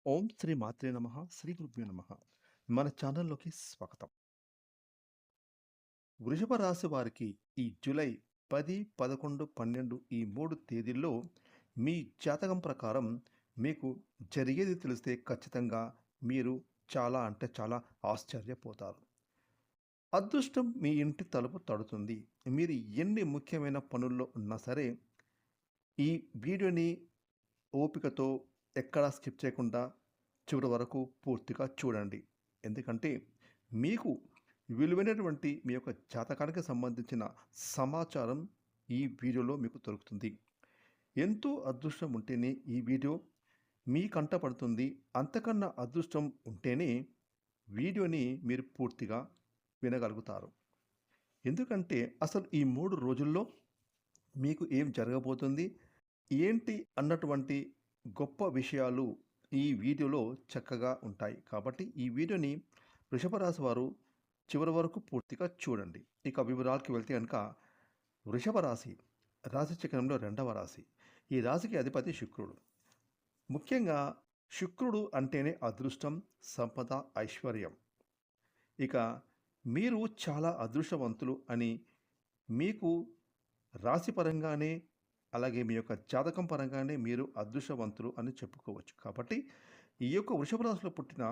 ఓం శ్రీ మాత్రే నమః. శ్రీ గురుభ్యో నమః. మన ఛానల్‌లోకి స్వాగతం. వృషభ రాశి వారికి ఈ జూలై 10, 11, 12 ఈ 3 తేదీల్లో మీ జాతకం ప్రకారం మీకు జరిగేది తెలిస్తే ఖచ్చితంగా మీరు చాలా అంటే చాలా ఆశ్చర్యపోతారు. అదృష్టం మీ ఇంటి తలుపు తడుతుంది. మీరు ఎన్ని ముఖ్యమైన పనుల్లో ఉన్నా సరే, ఈ వీడియోని ఓపికతో ఎక్కడా స్కిప్ చేయకుండా చివరి వరకు పూర్తిగా చూడండి. ఎందుకంటే మీకు విలువైనటువంటి మీ యొక్క జాతకానికి సంబంధించిన సమాచారం ఈ వీడియోలో మీకు దొరుకుతుంది. ఎంతో అదృష్టం ఉంటేనే ఈ వీడియో మీ కంట పడుతుంది. అంతకన్నా అదృష్టం ఉంటేనే వీడియోని మీరు పూర్తిగా వినగలుగుతారు. ఎందుకంటే అసలు ఈ 3 రోజుల్లో మీకు ఏం జరగబోతుంది, ఏంటి అన్నటువంటి గొప్ప విషయాలు ఈ వీడియోలో చక్కగా ఉంటాయి. కాబట్టి ఈ వీడియోని వృషభ రాశి వారు చివరి వరకు పూర్తిగా చూడండి. ఇక వివరాలకి వెళ్తే కనుక వృషభ రాశి రాశి చక్రంలో 2వ రాశి. ఈ రాశికి అధిపతి శుక్రుడు. ముఖ్యంగా శుక్రుడు అంటేనే అదృష్టం, సంపద, ఐశ్వర్యం. ఇక మీరు చాలా అదృష్టవంతులు అని మీకు రాశి పరంగానే అలాగే మీ యొక్క జాతకం పరంగానే మీరు అదృష్టవంతులు అని చెప్పుకోవచ్చు. కాబట్టి ఈ యొక్క వృషభ రాశిలో పుట్టిన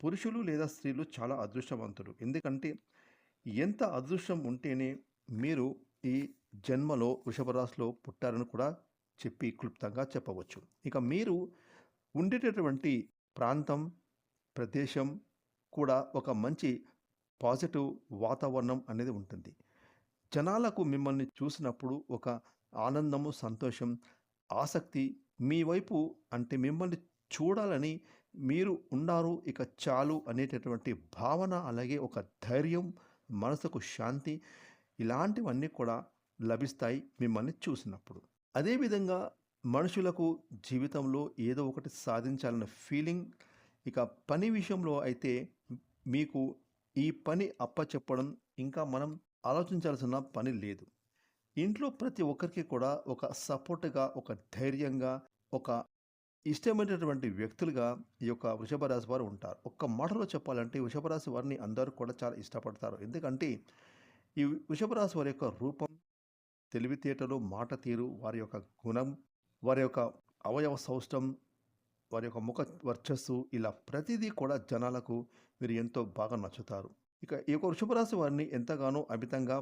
పురుషులు లేదా స్త్రీలు చాలా అదృష్టవంతులు. ఎందుకంటే ఎంత అదృష్టం ఉంటేనే మీరు ఈ జన్మలో వృషభ రాశిలో పుట్టారని కూడా చెప్పి క్లుప్తంగా చెప్పవచ్చు. ఇక మీరు ఉండేటటువంటి ప్రాంతం, ప్రదేశం కూడా ఒక మంచి పాజిటివ్ వాతావరణం అనేది ఉంటుంది. జనాలకు మిమ్మల్ని చూసినప్పుడు ఒక ఆనందము, సంతోషం, ఆసక్తి మీ వైపు అంటే మిమ్మల్ని చూడాలని మీరు ఉన్నారు ఇక చాలు అనేటటువంటి భావన, అలాగే ఒక ధైర్యం, మనసుకు శాంతి ఇలాంటివన్నీ కూడా లభిస్తాయి మిమ్మల్ని చూసినప్పుడు. అదేవిధంగా మనుషులకు జీవితంలో ఏదో ఒకటి సాధించాలన్న ఫీలింగ్. ఇక పని విషయంలో అయితే మీకు ఈ పని అప్పచెప్పడం ఇంకా మనం ఆలోచించాల్సిన పని లేదు. ఇంట్లో ప్రతి ఒక్కరికి కూడా ఒక సపోర్ట్‌గా, ఒక ధైర్యంగా, ఒక ఇష్టమైనటువంటి వ్యక్తులుగా ఈ యొక్క వృషభ రాశి వారు ఉంటారు. ఒక్క మాటలో చెప్పాలంటే వృషభ రాశి వారిని అందరూ కూడా చాలా ఇష్టపడతారు. ఎందుకంటే ఈ వృషభ రాశి వారి యొక్క రూపం, తెలివితేటలు, మాట తీరు, వారి యొక్క గుణం, వారి యొక్క అవయవ సౌష్టం, వారి యొక్క ముఖ వర్చస్సు ఇలా ప్రతిదీ కూడా జనాలకు మీరు ఎంతో బాగా నచ్చుతారు. ఇక ఈ యొక్క వృషభ రాశి వారిని ఎంతగానో అమితంగా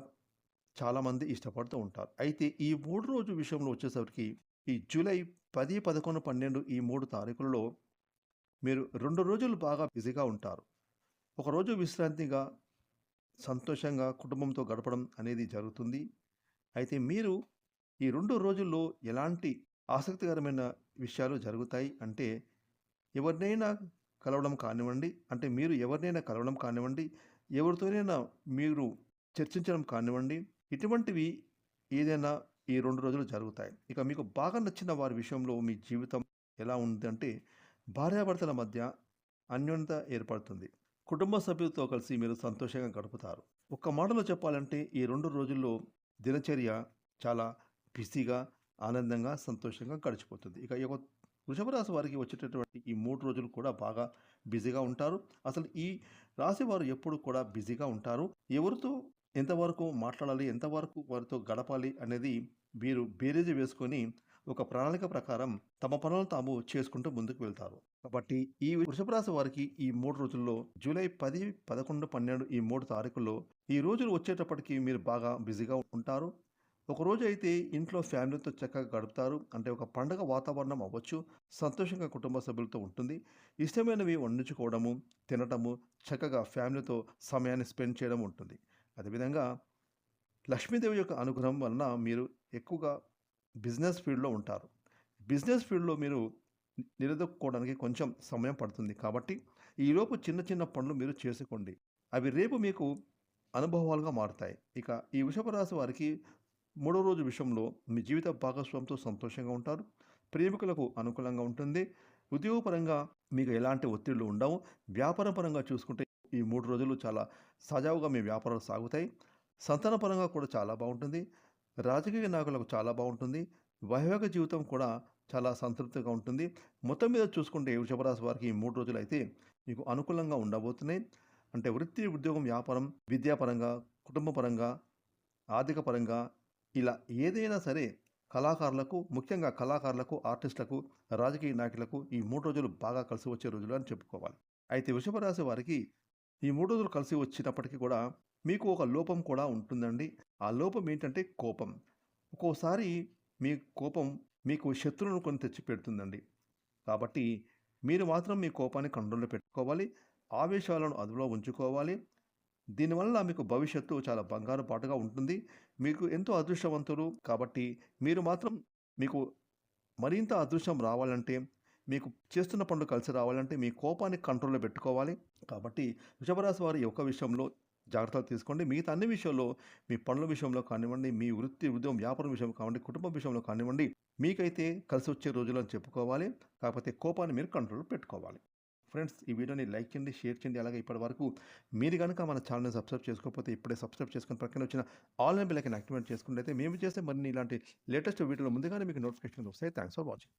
చాలామంది ఇష్టపడుతూ ఉంటారు. అయితే ఈ 3 రోజు విషయంలో వచ్చేసరికి ఈ జూలై 10, 11, 12 ఈ 3 తారీఖులలో మీరు 2 రోజులు బాగా బిజీగా ఉంటారు. ఒకరోజు విశ్రాంతిగా, సంతోషంగా కుటుంబంతో గడపడం అనేది జరుగుతుంది. అయితే మీరు ఈ 2 రోజుల్లో ఎలాంటి ఆసక్తికరమైన విషయాలు జరుగుతాయి అంటే ఎవరినైనా కలవడం కానివ్వండి, అంటే మీరు ఎవరినైనా కలవడం కానివ్వండి, ఎవరితోనైనా మీరు చర్చించడం కానివ్వండి, ఇటువంటివి ఏదైనా ఈ 2 రోజులు జరుగుతాయి. ఇక మీకు బాగా నచ్చిన వారి విషయంలో మీ జీవితం ఎలా ఉందంటే భార్యాభర్తల మధ్య అన్యోన్యత ఏర్పడుతుంది. కుటుంబ సభ్యులతో కలిసి మీరు సంతోషంగా గడుపుతారు. ఒక్క మాటలో చెప్పాలంటే ఈ 2 రోజుల్లో దినచర్య చాలా బిజీగా, ఆనందంగా, సంతోషంగా గడిచిపోతుంది. ఇక ఈ యొక్క వృషభ రాశి వారికి వచ్చేటటువంటి ఈ 3 రోజులు కూడా బాగా బిజీగా ఉంటారు. అసలు ఈ రాశి వారు ఎప్పుడు కూడా బిజీగా ఉంటారు. ఎవరితో ఎంతవరకు మాట్లాడాలి, ఎంతవరకు వారితో గడపాలి అనేది వీరు బేరీజు వేసుకొని ఒక ప్రణాళిక ప్రకారం తమ పనులను తాము చేసుకుంటూ ముందుకు వెళ్తారు. కాబట్టి ఈ వృషభ రాశి వారికి ఈ 3 రోజుల్లో జూలై 10, 11, 12 ఈ 3 తారీఖుల్లో ఈ రోజులు వచ్చేటప్పటికి మీరు బాగా బిజీగా ఉంటారు. ఒకరోజు అయితే ఇంట్లో ఫ్యామిలీతో చక్కగా గడుపుతారు. అంటే ఒక పండగ వాతావరణం అవ్వచ్చు. సంతోషంగా కుటుంబ సభ్యులతో ఉంటుంది. ఇష్టమైనవి వండించుకోవడము, తినటము, చక్కగా ఫ్యామిలీతో సమయాన్ని స్పెండ్ చేయడం ఉంటుంది. అదేవిధంగా లక్ష్మీదేవి యొక్క అనుగ్రహం వలన మీరు ఎక్కువగా బిజినెస్ ఫీల్డ్‌లో ఉంటారు. బిజినెస్ ఫీల్డ్‌లో మీరు నిలదొక్కుకోవడానికి కొంచెం సమయం పడుతుంది. కాబట్టి ఈలోపు చిన్న చిన్న పనులు మీరు చేసుకోండి. అవి రేపు మీకు అనుభవాలుగా మారుతాయి. ఇక ఈ వృషభ రాశి వారికి మూడో రోజు విషయంలో మీ జీవిత భాగస్వామితో సంతోషంగా ఉంటారు. ప్రేమికులకు అనుకూలంగా ఉంటుంది. ఉద్యోగపరంగా మీకు ఎలాంటి ఒత్తిళ్లు ఉండవు. వ్యాపార పరంగా చూసుకుంటే ఈ 3 రోజులు చాలా సజావుగా మీ వ్యాపారాలు సాగుతాయి. సంతానపరంగా కూడా చాలా బాగుంటుంది. రాజకీయ నాయకులకు చాలా బాగుంటుంది. వైవాహిక జీవితం కూడా చాలా సంతృప్తిగా ఉంటుంది. మొత్తం మీద చూసుకుంటే వృషభ రాశి వారికి ఈ 3 రోజులైతే మీకు అనుకూలంగా ఉండబోతున్నాయి. అంటే వృత్తి, ఉద్యోగం, వ్యాపారం, విద్యాపరంగా, కుటుంబపరంగా, ఆర్థిక పరంగా ఇలా ఏదైనా సరే కళాకారులకు, ముఖ్యంగా కళాకారులకు, ఆర్టిస్టులకు, రాజకీయ నాయకులకు ఈ 3 రోజులు బాగా కలిసి వచ్చే రోజులు అని చెప్పుకోవాలి. అయితే వృషభ రాశి వారికి ఈ 3 రోజులు కలిసి వచ్చినప్పటికీ కూడా మీకు ఒక లోపం కూడా ఉంటుందండి. ఆ లోపం ఏంటంటే కోపం. ఒక్కోసారి మీ కోపం మీకు శత్రువులను కొని తెచ్చిపెడుతుందండి. కాబట్టి మీరు మాత్రం మీ కోపాన్ని కంట్రోల్‌లో పెట్టుకోవాలి. ఆవేశాలను అదుపులో ఉంచుకోవాలి. దీనివల్ల మీకు భవిష్యత్తు చాలా బంగారు బాటగా ఉంటుంది. మీకు ఎంతో అదృష్టవంతులు కాబట్టి మీరు మాత్రం మీకు మరింత అదృష్టం రావాలంటే, మీకు చేస్తున్న పనులు కలిసి రావాలంటే మీ కోపాన్ని కంట్రోల్‌లో పెట్టుకోవాలి. కాబట్టి వృషభ రాశి వారు ఈ ఒక్క విషయంలో జాగ్రత్తలు తీసుకోండి. మిగతా అన్ని విషయాల్లో మీ పనుల విషయంలో కానివ్వండి, మీ వృత్తి, ఉద్యోగం, వ్యాపారం విషయంలో కానివ్వండి, కుటుంబం విషయంలో కానివ్వండి, మీకైతే కలిసొచ్చే రోజులు అని చెప్పుకోవాలి. కాకపోతే కోపాన్ని మీరు కంట్రోల్‌లో పెట్టుకోవాలి. ఫ్రెండ్స్, ఈ వీడియోని లైక్ చేయండి, షేర్ చేయండి. అలాగే ఇప్పటివరకు మీరు గనుక మన ఛానెల్‌ని సబ్స్క్రైబ్ చేసుకోకపోతే ఇప్పుడే సబ్స్క్రైబ్ చేసుకొని పక్కన వచ్చిన ఆల్ బెల్ ఐకాన్ యాక్టివేట్ చేసుకున్నట్లయితే మేము చేసే మరిన్ని ఇలాంటి లేటెస్ట్ వీడియోలు ముందుగానే మీకు నోటిఫికేషన్స్ వస్తాయి. Thanks for watching.